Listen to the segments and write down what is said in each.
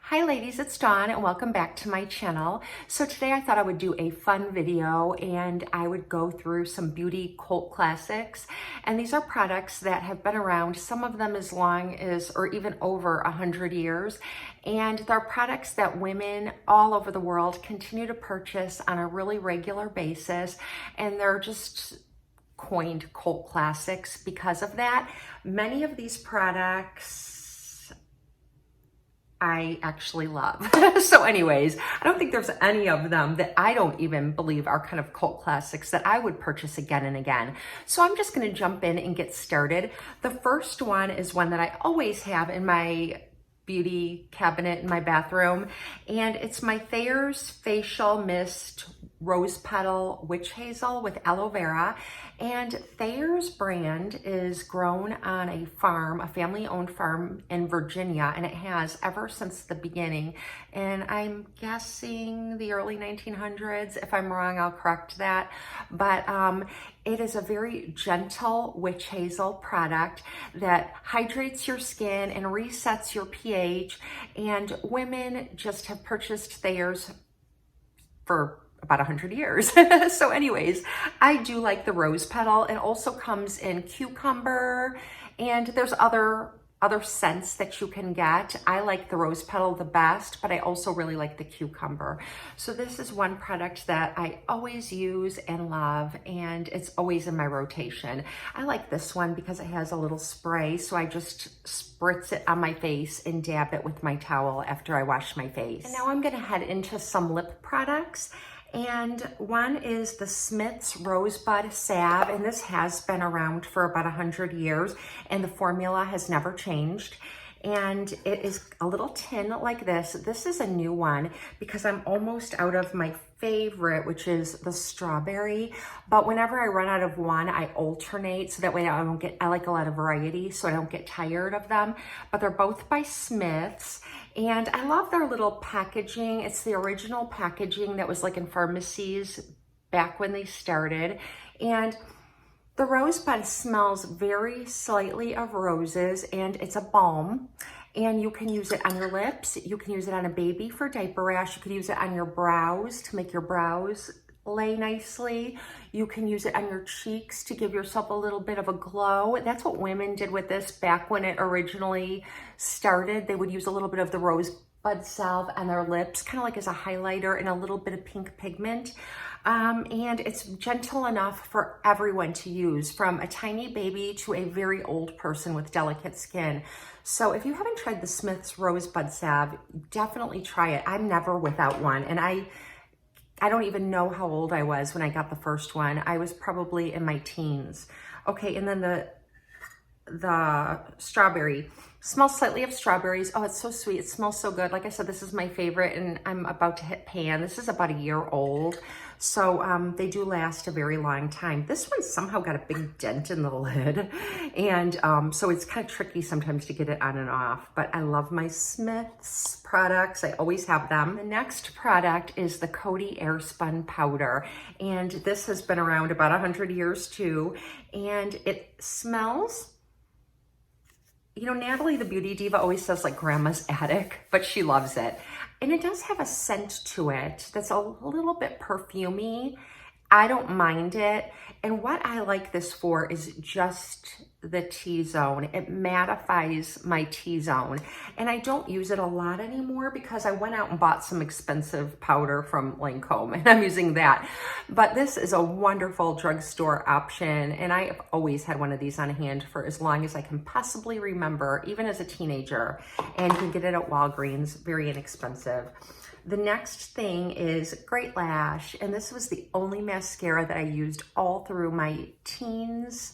Hi ladies, it's Dawn and welcome back to my channel. So today I thought I would do a fun video and I would go through some beauty cult classics. And these are products that have been around, some of them as long as or even over 100 years. And they're products that women all over the world continue to purchase on a really regular basis. And they're just coined cult classics because of that. Many of these products I actually love. So anyways, I don't think there's any of them that I don't even believe are kind of cult classics that I would purchase again and again. So I'm just gonna jump in and get started. The first one is one that I always have in my beauty cabinet in my bathroom, and it's my Thayer's Facial Mist Rose Petal Witch Hazel with aloe vera. And Thayer's brand is grown on a farm, a family-owned farm in Virginia, and it has ever since the beginning. And I'm guessing the early 1900s. If I'm wrong, I'll correct that. But it is a very gentle witch hazel product that hydrates your skin and resets your pH. And women just have purchased Thayer's for about 100 years. So anyways, I do like the rose petal. It also comes in cucumber, and there's other scents that you can get. I like the rose petal the best, but I also really like the cucumber. So this is one product that I always use and love, and it's always in my rotation. I like this one because it has a little spray, so I just spritz it on my face and dab it with my towel after I wash my face. And now I'm gonna head into some lip products. And one is the Smith's Rosebud Salve, and this has been around for about 100 years, and the formula has never changed. And it is a little tin like this. This is a new one because I'm almost out of my favorite, which is the strawberry. But whenever I run out of one, I alternate so that way I like a lot of variety so I don't get tired of them. But they're both by Smith's. And I love their little packaging. It's the original packaging that was like in pharmacies back when they started. And the rosebud smells very slightly of roses, and it's a balm. And you can use it on your lips. You can use it on a baby for diaper rash. You can use it on your brows to make your brows lay nicely. You can use it on your cheeks to give yourself a little bit of a glow. That's what women did with this back when it originally started. They would use a little bit of the rosebud salve on their lips, kind of like as a highlighter and a little bit of pink pigment. And it's gentle enough for everyone to use, from a tiny baby to a very old person with delicate skin. So if you haven't tried the Smith's Rosebud Salve, definitely try it. I'm never without one. And I don't even know how old I was when I got the first one. I was probably in my teens. Okay, and then the strawberry. Smells slightly of strawberries. Oh, it's so sweet. It smells so good. Like I said, this is my favorite, and I'm about to hit pan. This is about a year old. So they do last a very long time. This one somehow got a big dent in the lid. And so it's kind of tricky sometimes to get it on and off. But I love my Smith's products. I always have them. The next product is the Coty Airspun Powder. And this has been around about 100 years too. And it smells, you know, Nathalie, the beauty diva, always says like grandma's attic, but she loves it. And it does have a scent to it that's a little bit perfumey. I don't mind it. And what I like this for is just the T-zone. It mattifies my T-zone. And I don't use it a lot anymore because I went out and bought some expensive powder from Lancome, and I'm using that. But this is a wonderful drugstore option, and I have always had one of these on hand for as long as I can possibly remember, even as a teenager. And you can get it at Walgreens, very inexpensive. The next thing is Great Lash, and this was the only mascara that I used all through my teens,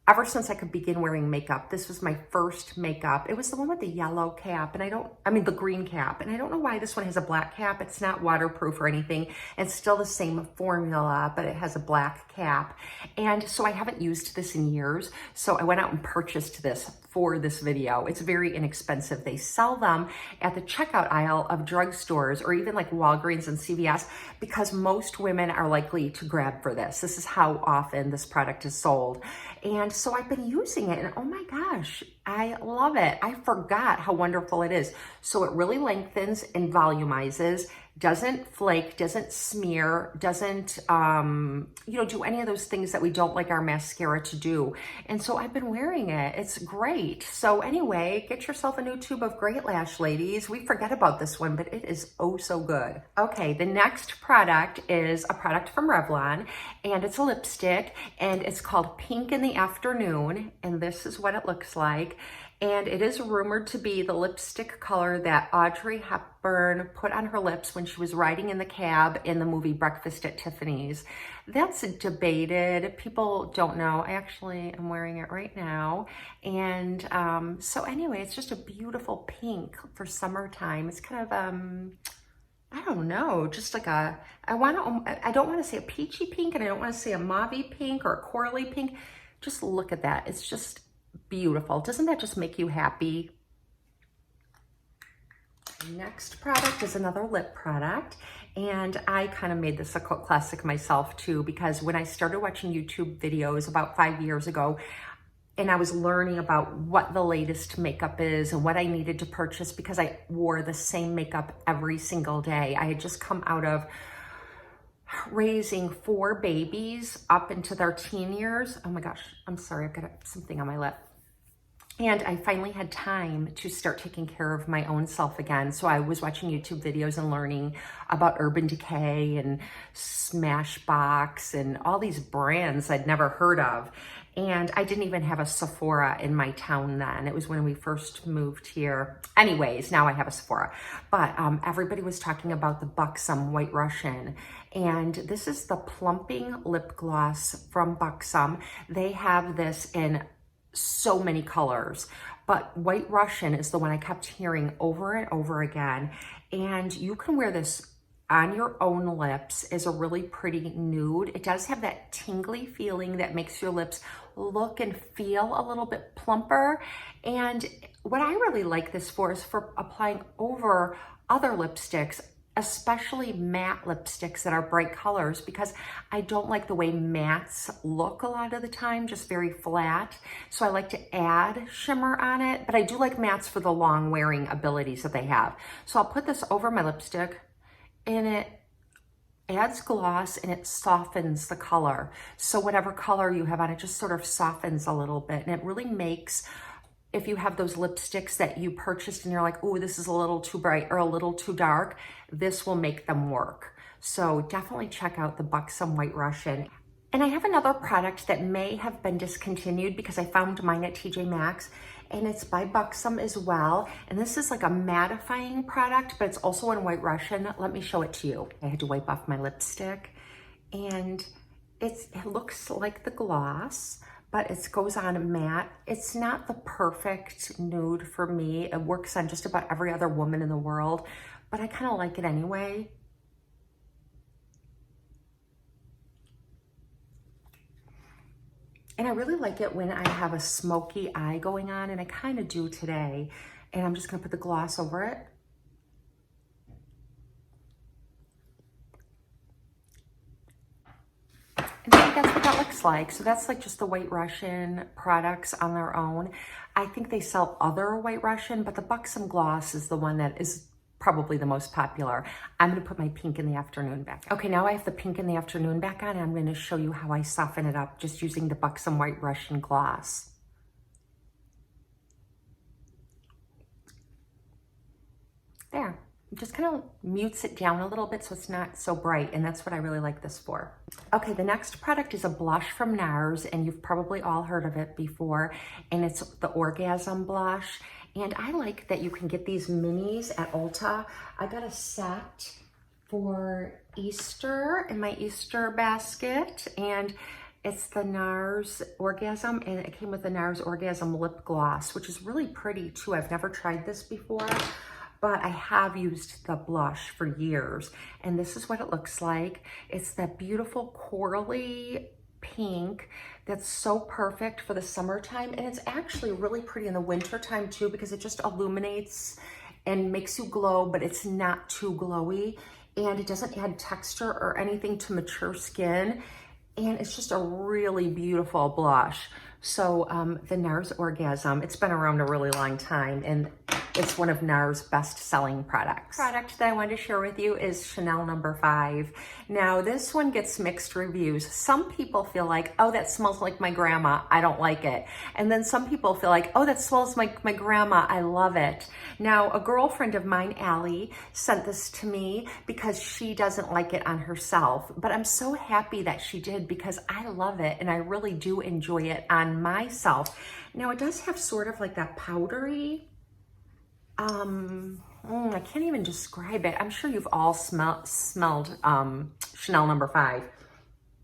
ever since I could begin wearing makeup. This was my first makeup. It was the one with the yellow cap, and the green cap, and I don't know why this one has a black cap. It's not waterproof or anything. It's still the same formula, but it has a black cap. And so I haven't used this in years, so I went out and purchased this for this video. It's very inexpensive. They sell them at the checkout aisle of drugstores or even like Walgreens and CVS because most women are likely to grab for this. This is how often this product is sold. And so I've been using it and oh my gosh, I love it. I forgot how wonderful it is. So it really lengthens and volumizes, doesn't flake, doesn't smear, doesn't, do any of those things that we don't like our mascara to do. And so I've been wearing it. It's great. So anyway, get yourself a new tube of Great Lash, ladies. We forget about this one, but it is oh so good. Okay, the next product is a product from Revlon, and it's a lipstick, and it's called Pink in the Afternoon, and this is what it looks like. And it is rumored to be the lipstick color that Audrey Hepburn put on her lips when she was riding in the cab in the movie Breakfast at Tiffany's. That's debated. People don't know. I actually am wearing it right now. And so anyway, it's just a beautiful pink for summertime. It's kind of, I don't know, just like a, I don't want to say a peachy pink, and I don't want to say a mauvey pink or a corally pink. Just look at that. It's just beautiful. Doesn't that just make you happy? Next product is another lip product, and I kind of made this a cult classic myself too, because when I started watching YouTube videos about 5 years ago, and I was learning about what the latest makeup is and what I needed to purchase because I wore the same makeup every single day. I had just come out of raising 4 babies up into their teen years. Oh my gosh, I'm sorry, I've got something on my lip. And I finally had time to start taking care of my own self again. So I was watching YouTube videos and learning about Urban Decay and Smashbox and all these brands I'd never heard of. And I didn't even have a Sephora in my town then. It was when we first moved here. Anyways, now I have a Sephora. But everybody was talking about the Buxom White Russian. And this is the Plumping Lip Gloss from Buxom. They have this in so many colors, but White Russian is the one I kept hearing over and over again. And you can wear this on your own lips as a really pretty nude. It does have that tingly feeling that makes your lips look and feel a little bit plumper. And what I really like this for is for applying over other lipsticks, especially matte lipsticks that are bright colors, because I don't like the way mattes look a lot of the time, just very flat. So I like to add shimmer on it, but I do like mattes for the long wearing abilities that they have. So I'll put this over my lipstick, and it adds gloss and it softens the color. So whatever color you have on it just sort of softens a little bit, and it really makes, if you have those lipsticks that you purchased and you're like, oh, this is a little too bright or a little too dark, this will make them work. So definitely check out the Buxom White Russian. And I have another product that may have been discontinued because I found mine at TJ Maxx, and it's by Buxom as well. And this is like a mattifying product, but it's also in White Russian. Let me show it to you. I had to wipe off my lipstick, and it looks like the gloss, but it goes on matte. It's not the perfect nude for me. It works on just about every other woman in the world, but I kind of like it anyway. And I really like it when I have a smoky eye going on, and I kind of do today. And I'm just gonna put the gloss over it. And I think that's what that looks like. So that's like just the White Russian products on their own. I think they sell other White Russian, but the Buxom gloss is the one that is probably the most popular. I'm gonna put my Pink in the Afternoon back. Okay, now I have the Pink in the Afternoon back on, and I'm gonna show you how I soften it up just using the Buxom White Russian gloss. There. It just kind of mutes it down a little bit so it's not so bright, and that's what I really like this for. Okay, the next product is a blush from NARS, and you've probably all heard of it before, and it's the Orgasm Blush. And I like that you can get these minis at Ulta. I got a set for Easter in my Easter basket, and it's the NARS Orgasm, and it came with the NARS Orgasm Lip Gloss, which is really pretty too. I've never tried this before, but I have used the blush for years, and this is what it looks like. It's that beautiful corally pink that's so perfect for the summertime. And it's actually really pretty in the wintertime too, because it just illuminates and makes you glow, but it's not too glowy. And it doesn't add texture or anything to mature skin. And it's just a really beautiful blush. So the NARS Orgasm, it's been around a really long time, and it's one of NARS best-selling products. Product that I wanted to share with you is Chanel No. 5. Now, this one gets mixed reviews. Some people feel like, oh, that smells like my grandma, I don't like it. And then some people feel like, oh, that smells like my grandma, I love it. Now, a girlfriend of mine, Allie, sent this to me because she doesn't like it on herself. But I'm so happy that she did, because I love it and I really do enjoy it on myself. Now, it does have sort of like that powdery, I can't even describe it. I'm sure you've all smelled Chanel No. 5.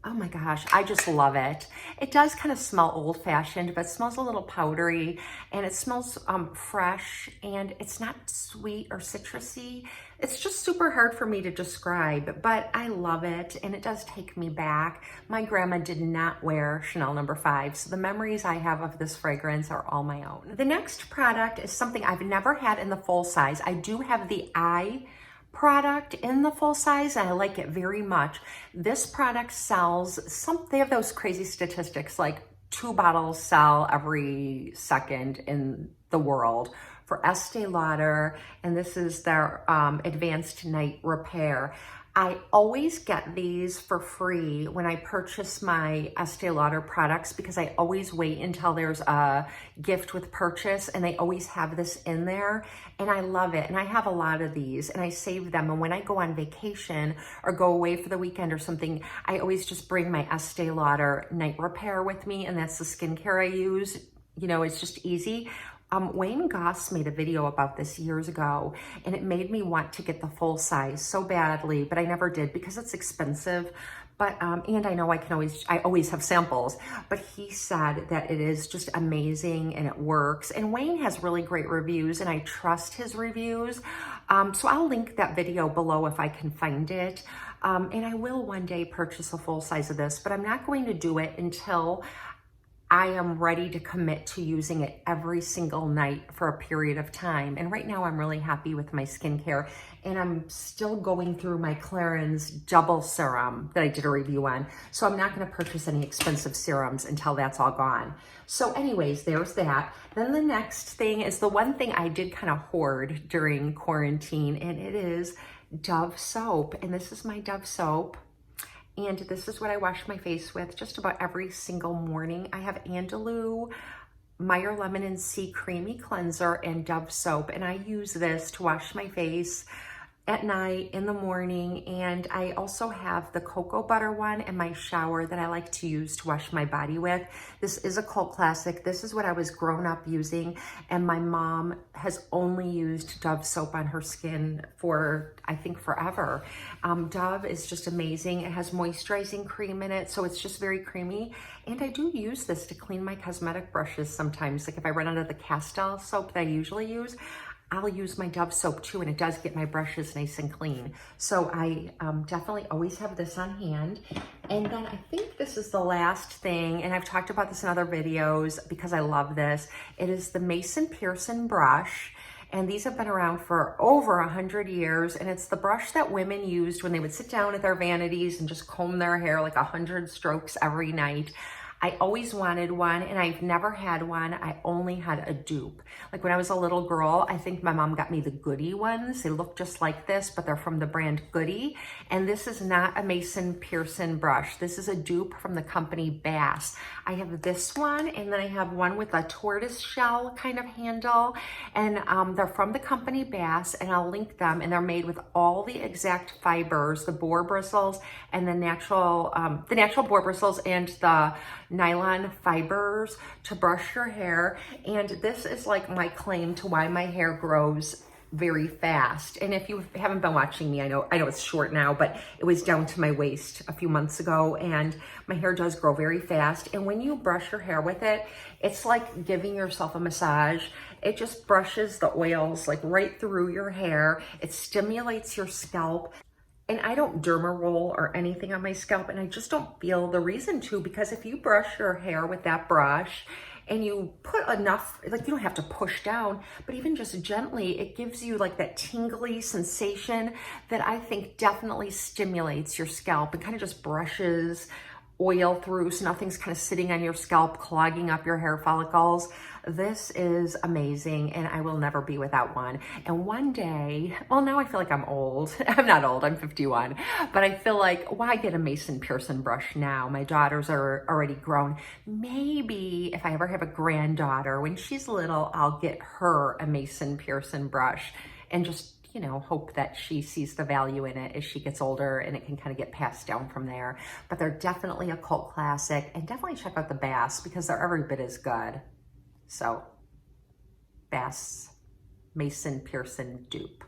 Oh my gosh, I just love it. It does kind of smell old-fashioned, but it smells a little powdery, and it smells fresh, and it's not sweet or citrusy. It's just super hard for me to describe, but I love it, and it does take me back. My grandma did not wear Chanel No. 5, so the memories I have of this fragrance are all my own. The next product is something I've never had in the full size. I do have the eye product in the full size, and I like it very much. This product sells they have those crazy statistics, like 2 bottles sell every second in the world for Estee Lauder, and this is their Advanced Night Repair. I always get these for free when I purchase my Estee Lauder products, because I always wait until there's a gift with purchase, and they always have this in there, and I love it. And I have a lot of these, and I save them, and when I go on vacation or go away for the weekend or something, I always just bring my Estee Lauder Night Repair with me, and that's the skincare I use. You know, it's just easy. Wayne Goss made a video about this years ago, and it made me want to get the full size so badly, but I never did because it's expensive. But, and I know I always have samples, but he said that it is just amazing and it works. And Wayne has really great reviews, and I trust his reviews. So I'll link that video below if I can find it. And I will one day purchase a full size of this, but I'm not going to do it until I am ready to commit to using it every single night for a period of time. And right now I'm really happy with my skincare, and I'm still going through my Clarins double serum that I did a review on. So I'm not gonna purchase any expensive serums until that's all gone. So anyways, there's that. Then the next thing is the one thing I did kind of hoard during quarantine, and it is Dove soap. And this is my Dove soap. And this is what I wash my face with just about every single morning. I have Andalou, Meyer Lemon and Sea Creamy Cleanser, and Dove soap. And I use this to wash my face at night, in the morning. And I also have the cocoa butter one in my shower that I like to use to wash my body with. This is a cult classic. This is what I was grown up using. And my mom has only used Dove soap on her skin for, I think, forever. Dove is just amazing. It has moisturizing cream in it, so it's just very creamy. And I do use this to clean my cosmetic brushes sometimes. Like if I run out of the Castile soap that I usually use, I'll use my Dove soap too, and it does get my brushes nice and clean. So I definitely always have this on hand. And then I think this is the last thing, and I've talked about this in other videos because I love this. It is the Mason Pearson brush. And these have been around for over 100 years. And it's the brush that women used when they would sit down at their vanities and just comb their hair like 100 strokes every night. I always wanted one, and I've never had one. I only had a dupe. Like when I was a little girl, I think my mom got me the Goody ones. They look just like this, but they're from the brand Goody. And this is not a Mason Pearson brush. This is a dupe from the company Bass. I have this one, and then I have one with a tortoise shell kind of handle. And they're from the company Bass, and I'll link them. And they're made with all the exact fibers, the boar bristles and the natural boar bristles and the nylon fibers to brush your hair. And this is like my claim to why my hair grows very fast. And if you haven't been watching me, I know it's short now, but it was down to my waist a few months ago, and my hair does grow very fast. And when you brush your hair with it, it's like giving yourself a massage. It just brushes the oils like right through your hair. It stimulates your scalp. And I don't derma roll or anything on my scalp, and I just don't feel the reason to, because if you brush your hair with that brush and you put enough, like you don't have to push down, but even just gently, it gives you like that tingly sensation that I think definitely stimulates your scalp and kind of just brushes oil through so nothing's kind of sitting on your scalp, clogging up your hair follicles. This is amazing, and I will never be without one. And one day, well, now I feel like I'm old. I'm not old, I'm 51, but I feel like, why get a Mason Pearson brush now? My daughters are already grown. Maybe if I ever have a granddaughter, when she's little, I'll get her a Mason Pearson brush and just, you know, hope that she sees the value in it as she gets older and it can kind of get passed down from there. But they're definitely a cult classic, and definitely check out the Bass because they're every bit as good. So, Bass Mason Pearson dupe.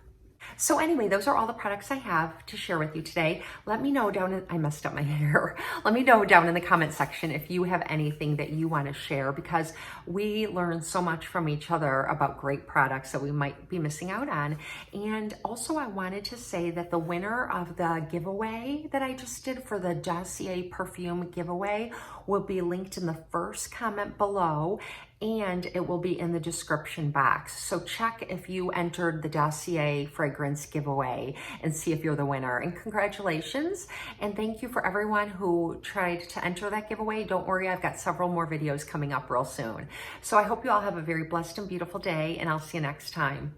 So anyway, those are all the products I have to share with you today. Let me know down in, I messed up my hair. Let me know down in the comment section if you have anything that you want to share, because we learn so much from each other about great products that we might be missing out on. And also I wanted to say that the winner of the giveaway that I just did for the Dossier perfume giveaway will be linked in the first comment below, and it will be in the description box. So check if you entered the Dossier fragrance giveaway and see if you're the winner. And congratulations. And thank you for everyone who tried to enter that giveaway. Don't worry, I've got several more videos coming up real soon. So I hope you all have a very blessed and beautiful day, and I'll see you next time.